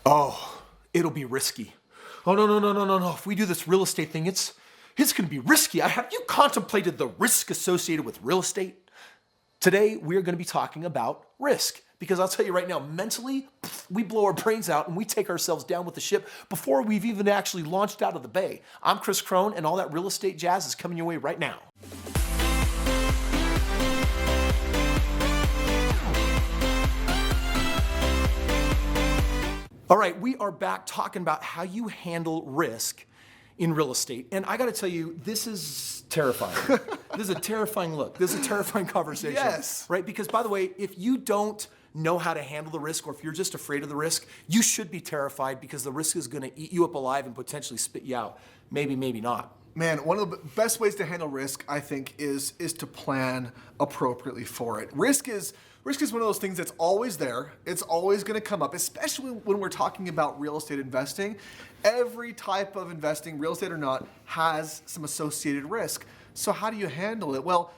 Oh, it'll be risky. Oh, no. If we do this real estate thing, it's going to be risky. Have you contemplated the risk associated with real estate? Today, we're going to be talking about risk. Because I'll tell you right now, mentally, we blow our brains out and we take ourselves down with the ship before we've even actually launched out of the bay. I'm Kris Krohn, and all that real estate jazz is coming your way right now. All right, we are back talking about how you handle risk in real estate. And I got to tell you, this is terrifying. This is a terrifying look. This is a terrifying conversation. Yes. Right? Because by the way, if you don't know how to handle the risk, or if you're just afraid of the risk, you should be terrified because the risk is going to eat you up alive and potentially spit you out. Maybe, maybe not. Man, one of the best ways to handle risk, I think, is to plan appropriately for it. Risk is one of those things that's always there. It's always going to come up, especially when we're talking about real estate investing. Every type of investing, real estate or not, has some associated risk. So how do you handle it? Well,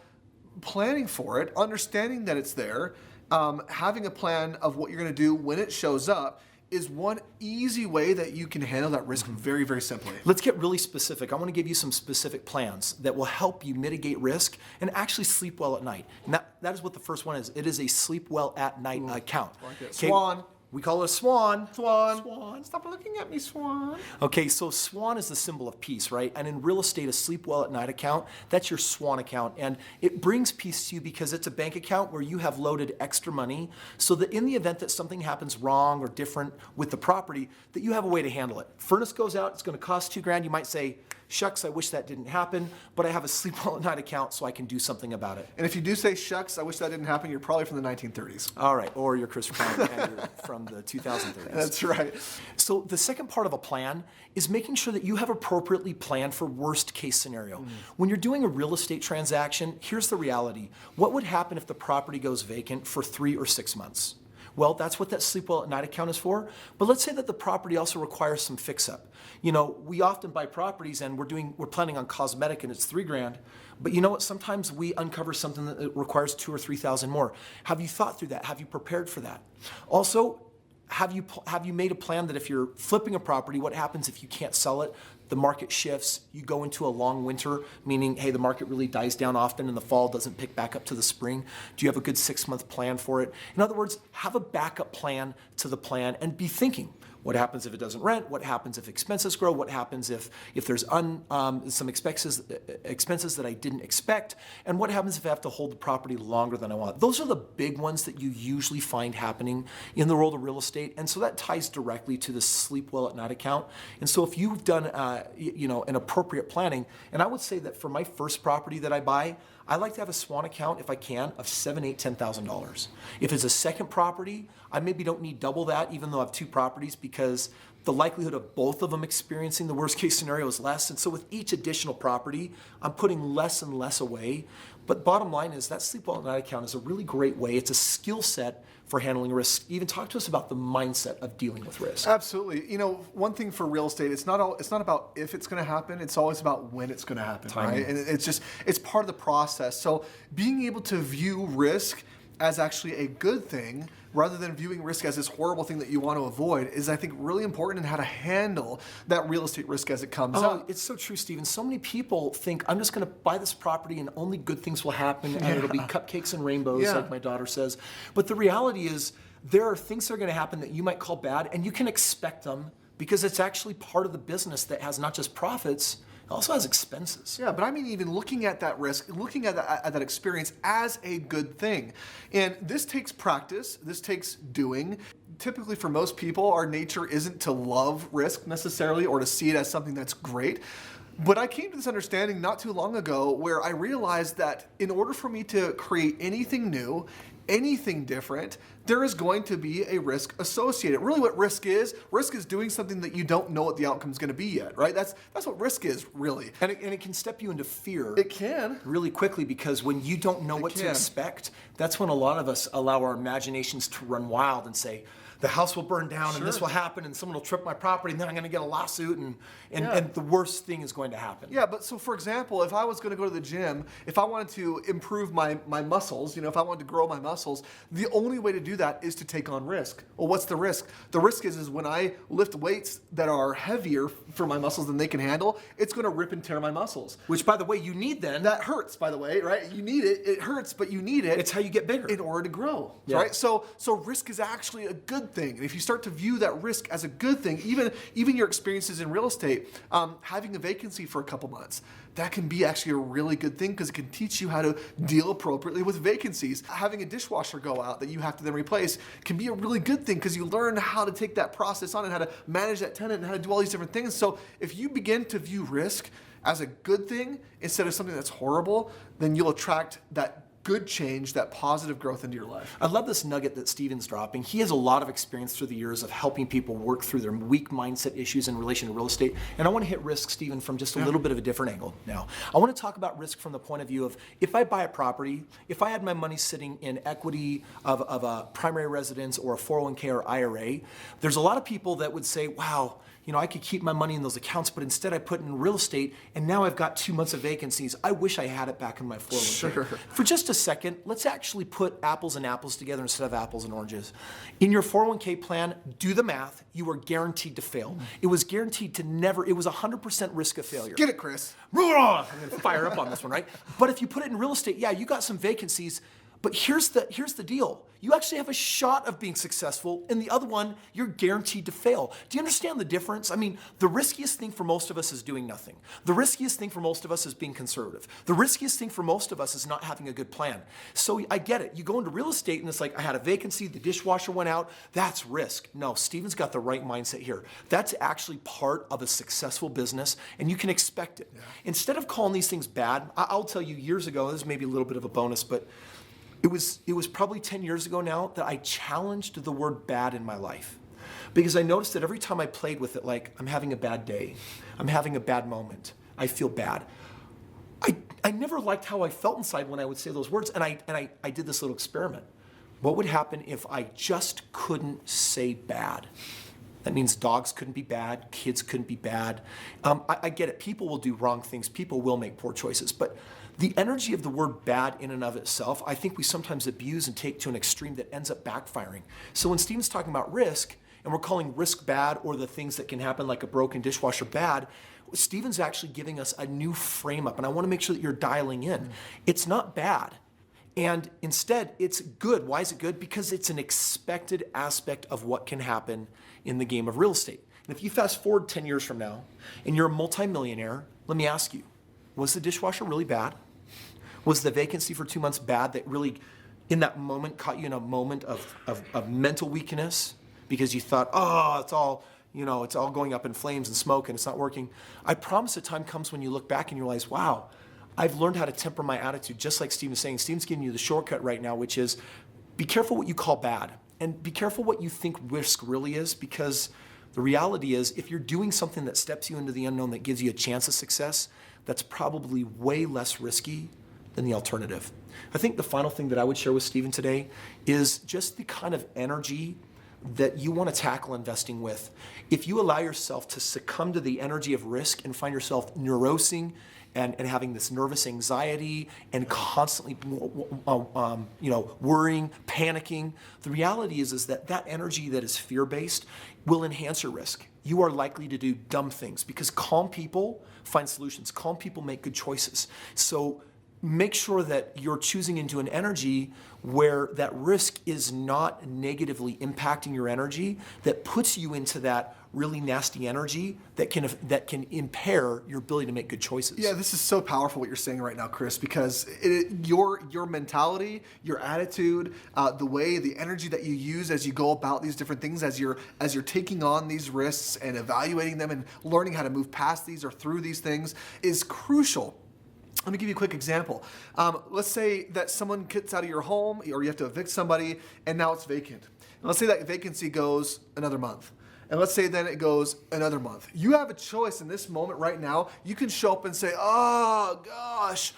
planning for it, understanding that it's there, having a plan of what you're going to do when it shows up is one easy way that you can handle that risk very, very simply. Let's get really specific. I want to give you some specific plans that will help you mitigate risk and actually sleep well at night. And that is what the first one is. It is a sleep well at night account. Like it. Okay, Swan. We call it a swan. Swan. Stop looking at me, Swan. Okay, so swan is the symbol of peace, right? And in real estate, a sleep well at night account, that's your swan account. And it brings peace to you because it's a bank account where you have loaded extra money so that in the event that something happens wrong or different with the property, that you have a way to handle it. Furnace goes out, it's going to cost $2,000. You might say, shucks, I wish that didn't happen, but I have a sleep well at night account so I can do something about it. And if you do say, shucks, I wish that didn't happen, you're probably from the 1930s. All right, or you're Kris Krohn and you're from the 2030s. That's right. So the second part of a plan is making sure that you have appropriately planned for worst case scenario. When you're doing a real estate transaction, here's the reality. What would happen if the property goes vacant for 3 or 6 months? Well, that's what that sleep well at night account is for. But let's say that the property also requires some fix up. You know, we often buy properties and we're planning on cosmetic and it's $3,000. But you know what? Sometimes we uncover something that requires $2,000 or $3,000 more. Have you thought through that? Have you prepared for that? Also, have you made a plan that if you're flipping a property, what happens if you can't sell it? The market shifts, you go into a long winter, meaning, hey, the market really dies down often in the fall, doesn't pick back up to the spring. Do you have a good 6-month plan for it? In other words, have a backup plan to the plan and be thinking, what happens if it doesn't rent? What happens if expenses grow? What happens if there's some expenses that I didn't expect? And what happens if I have to hold the property longer than I want? Those are the big ones that you usually find happening in the world of real estate. And so that ties directly to the sleep well at night account. And so if you've done an appropriate planning, and I would say that for my first property that I buy, I like to have a swan account, if I can, of $7,000, $8,000, $10,000. If it's a second property, I maybe don't need double that, even though I have 2 properties, because the likelihood of both of them experiencing the worst case scenario is less. And so with each additional property, I'm putting less and less away. But bottom line is that sleep well at night account is a really great way. It's a skill set for handling risk. Even talk to us about the mindset of dealing with risk. Absolutely. You know, one thing for real estate, it's not about if it's going to happen. It's always about when it's going to happen, right? And it's part of the process. So being able to view risk as actually a good thing rather than viewing risk as this horrible thing that you want to avoid is, I think, really important in how to handle that real estate risk as it comes up. It's so true, Stephen. So many people think, I'm just going to buy this property and only good things will happen and it'll be cupcakes and rainbows, like my daughter says. But the reality is there are things that are going to happen that you might call bad, and you can expect them because it's actually part of the business that has not just profits, it also has expenses. Yeah, but I mean, even looking at that risk, looking at that experience as a good thing. And this takes practice, this takes doing. Typically for most people, our nature isn't to love risk necessarily or to see it as something that's great. But I came to this understanding not too long ago where I realized that in order for me to create anything new, anything different, there is going to be a risk associated. Really what risk is doing something that you don't know what the outcome is going to be yet, right? That's what risk is, really. And it can step you into fear. It can. Really quickly, because when you don't know what to expect, that's when a lot of us allow our imaginations to run wild and say, the house will burn down and Sure. this will happen and someone will trip my property and then I'm going to get a lawsuit and Yeah. the worst thing is going to happen. Yeah, but so for example, if I was going to go to the gym, if I wanted to improve my muscles, if I wanted to grow my muscles, the only way to do that is to take on risk. Well, what's the risk? The risk is when I lift weights that are heavier for my muscles than they can handle, it's going to rip and tear my muscles. Which, by the way, you need then. That hurts, by the way, right? You need it. It hurts, but you need it. It's how you get bigger. In order to grow, Yeah. right? So risk is actually a good thing. And if you start to view that risk as a good thing, even your experiences in real estate, having a vacancy for a couple months, that can be actually a really good thing because it can teach you how to deal appropriately with vacancies. Having a dishwasher go out that you have to then replace can be a really good thing because you learn how to take that process on and how to manage that tenant and how to do all these different things. So if you begin to view risk as a good thing instead of something that's horrible, then you'll attract that good change, that positive growth into your life. I love this nugget that Steven's dropping. He has a lot of experience through the years of helping people work through their weak mindset issues in relation to real estate. And I want to hit risk, Steven, from just a little bit of a different angle now. I want to talk about risk from the point of view of if I buy a property, if I had my money sitting in equity of a primary residence or a 401k or IRA, there's a lot of people that would say, wow, I could keep my money in those accounts, but instead I put it in real estate, and now I've got 2 months of vacancies. I wish I had it back in my 401k. Sure. For just a second, let's actually put apples and apples together instead of apples and oranges. In your 401k plan, do the math. You are guaranteed to fail. It was guaranteed to never, it was 100% risk of failure. Get it, Chris. I'm going to fire up on this one, right? But if you put it in real estate, yeah, you got some vacancies, but here's the deal. You actually have a shot of being successful, and the other one, you're guaranteed to fail. Do you understand the difference? I mean, the riskiest thing for most of us is doing nothing. The riskiest thing for most of us is being conservative. The riskiest thing for most of us is not having a good plan. So I get it. You go into real estate, and it's like, I had a vacancy, the dishwasher went out. That's risk. No, Steven's got the right mindset here. That's actually part of a successful business, and you can expect it. Yeah. Instead of calling these things bad, I'll tell you years ago, this is maybe a little bit of a bonus, but it was probably 10 years ago now that I challenged the word bad in my life. Because I noticed that every time I played with it, like, I'm having a bad day, I'm having a bad moment, I feel bad. I never liked how I felt inside when I would say those words, and I did this little experiment. What would happen if I just couldn't say bad? That means dogs couldn't be bad, kids couldn't be bad. I get it, people will do wrong things, people will make poor choices, but the energy of the word bad in and of itself, I think we sometimes abuse and take to an extreme that ends up backfiring. So when Steven's talking about risk, and we're calling risk bad or the things that can happen like a broken dishwasher bad, Steven's actually giving us a new frame up, and I want to make sure that you're dialing in. It's not bad. And instead, it's good. Why is it good? Because it's an expected aspect of what can happen in the game of real estate. And if you fast forward 10 years from now, and you're a multimillionaire, let me ask you, was the dishwasher really bad? Was the vacancy for 2 months bad that really, in that moment, caught you in a moment of mental weakness because you thought, oh, it's all going up in flames and smoke and it's not working? I promise a time comes when you look back and you realize, wow, I've learned how to temper my attitude, just like Steven's saying. Steven's giving you the shortcut right now, which is be careful what you call bad and be careful what you think risk really is, because the reality is if you're doing something that steps you into the unknown that gives you a chance of success, that's probably way less risky than the alternative. I think the final thing that I would share with Steven today is just the kind of energy that you want to tackle investing with. If you allow yourself to succumb to the energy of risk and find yourself neurosing and having this nervous anxiety and constantly worrying, panicking, the reality is that energy that is fear-based will enhance your risk. You are likely to do dumb things because calm people find solutions. Calm people make good choices. So make sure that you're choosing into an energy where that risk is not negatively impacting your energy, that puts you into that really nasty energy that can impair your ability to make good choices. Yeah, this is so powerful what you're saying right now, Chris, because your mentality, your attitude, the energy that you use as you go about these different things, as you're taking on these risks and evaluating them and learning how to move past these or through these things is crucial. Let me give you a quick example. Let's say that someone gets out of your home or you have to evict somebody and now it's vacant. And let's say that vacancy goes another month. And let's say then it goes another month. You have a choice in this moment right now. You can show up and say, oh gosh,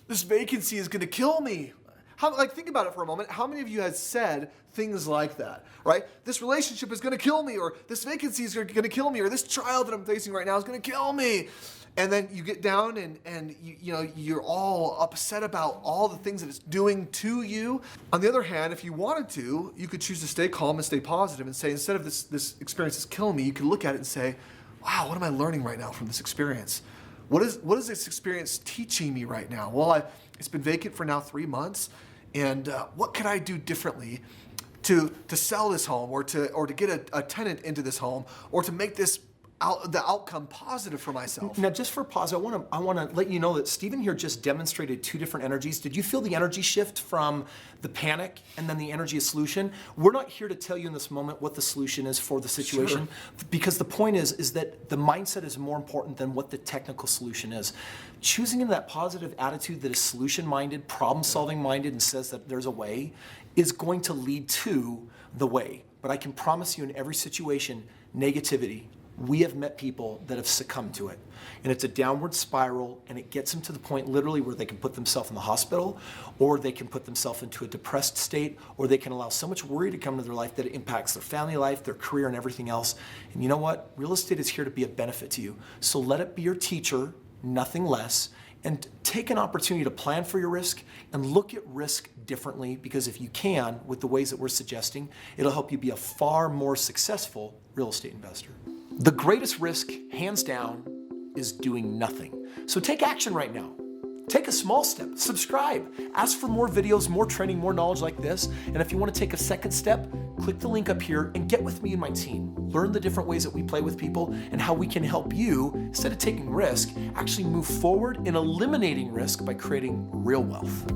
this vacancy is going to kill me. Think about it for a moment. How many of you has said things like that, right? This relationship is going to kill me, or this vacancy is going to kill me, or this trial that I'm facing right now is going to kill me. And then you get down and you're all upset about all the things that it's doing to you. On the other hand, if you wanted to, you could choose to stay calm and stay positive and say, instead of this experience is killing me, you could look at it and say, wow, what am I learning right now from this experience? What is this experience teaching me right now? Well, it's been vacant for now 3 months, and what could I do differently to sell this home, or to get a tenant into this home, or to make the outcome positive for myself? Now, just for pause, I want to let you know that Stephen here just demonstrated 2 different energies. Did you feel the energy shift from the panic and then the energy of solution? We're not here to tell you in this moment what the solution is for the situation, because the point is that the mindset is more important than what the technical solution is. Choosing in that positive attitude that is solution-minded, problem-solving minded, and says that there's a way, is going to lead to the way. But I can promise you, in every situation, negativity, we have met people that have succumbed to it. And it's a downward spiral, and it gets them to the point literally where they can put themselves in the hospital, or they can put themselves into a depressed state, or they can allow so much worry to come into their life that it impacts their family life, their career, and everything else. And you know what? Real estate is here to be a benefit to you. So let it be your teacher, nothing less, and take an opportunity to plan for your risk and look at risk differently, because if you can, with the ways that we're suggesting, it'll help you be a far more successful real estate investor. The greatest risk, hands down, is doing nothing. So take action right now. Take a small step, subscribe, ask for more videos, more training, more knowledge like this. And if you want to take a second step, click the link up here and get with me and my team. Learn the different ways that we play with people and how we can help you, instead of taking risk, actually move forward in eliminating risk by creating real wealth.